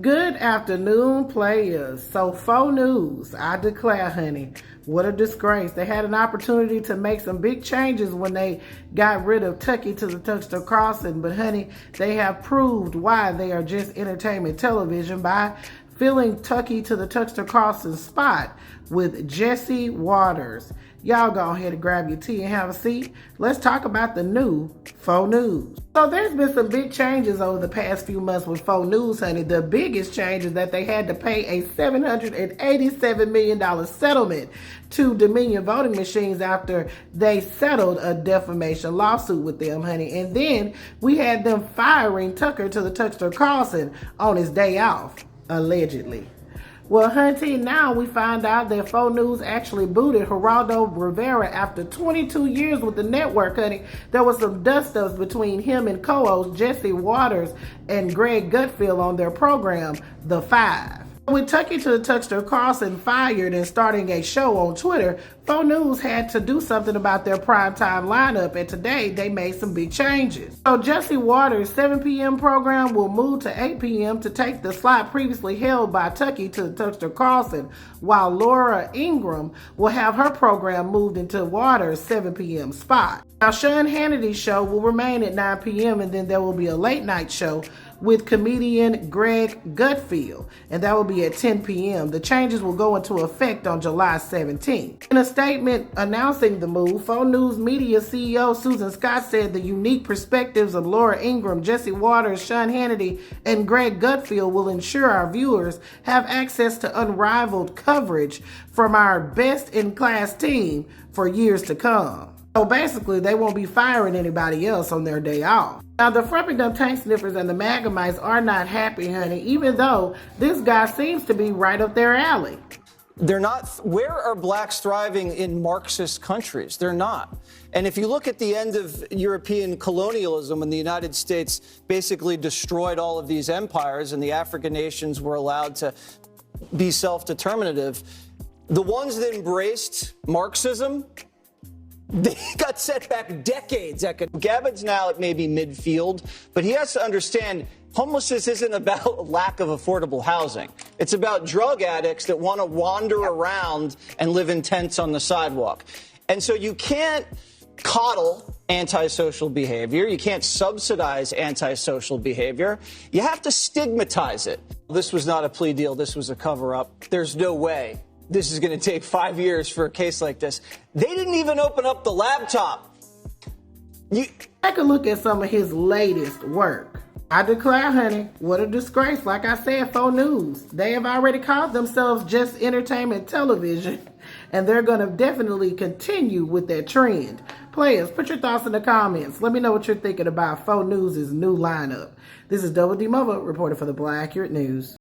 Good afternoon, players. So, faux news. I declare, honey, what a disgrace. They had an opportunity to make some big changes when they got rid of Tucker to the Tucker Carlson, but honey, they have proved why they are just entertainment television by filling Tucker to the Tucker Carlson spot with Jesse Waters. Y'all go ahead and grab your tea and have a seat. Let's talk about the new faux news. So there's been some big changes over the past few months with faux news, honey. The biggest change is that they had to pay a $787 million settlement to Dominion voting machines after they settled a defamation lawsuit with them, honey. And then we had them firing Tucker to the Tucker Carlson on his day off, allegedly. Well, hunty, now we find out that faux news actually booted Geraldo Rivera after 22 years with the network, honey. There was some dust-ups between him and co-host Jesse Waters and Greg Gutfeld on their program, The Five. With Tucker to the Tucker Carlson fired and starting a show on Twitter, faux news had to do something about their primetime lineup, and today they made some big changes. So Jesse Waters' 7 p.m. program will move to 8 p.m. to take the slot previously held by Tucker to the Tucker Carlson, while Laura Ingraham will have her program moved into Waters' 7 p.m. spot. Now, Sean Hannity's show will remain at 9 p.m. and then there will be a late night show with comedian Greg Gutfeld, and that will be at 10 p.m. The changes will go into effect on July 17th. In a statement announcing the move, Faux News Media CEO Susan Scott said the unique perspectives of Laura Ingraham, Jesse Waters, Sean Hannity, and Greg Gutfeld will ensure our viewers have access to unrivaled coverage from our best-in-class team for years to come. So basically, they won't be firing anybody else on their day off. Now, the Frumpy Tank Sniffers and the Magamites are not happy, honey, even though this guy seems to be right up their alley. They're not. Where are blacks thriving in Marxist countries? They're not. And if you look at the end of European colonialism, when the United States basically destroyed all of these empires and the African nations were allowed to be self-determinative, the ones that embraced Marxism, they got set back decades. Gabbard's now at maybe midfield, but he has to understand homelessness isn't about lack of affordable housing. It's about drug addicts that want to wander around and live in tents on the sidewalk. And so you can't coddle antisocial behavior. You can't subsidize antisocial behavior. You have to stigmatize it. This was not a plea deal. This was a cover-up. There's no way this is going to take 5 years for a case like this. They didn't even open up the laptop. Take a look at some of his latest work. I declare, honey, what a disgrace. Like I said, faux news. They have already called themselves just entertainment television, and they're going to definitely continue with that trend. Players, put your thoughts in the comments. Let me know what you're thinking about faux news' new lineup. This is Double D Mova, reporter for the Black Accurate News.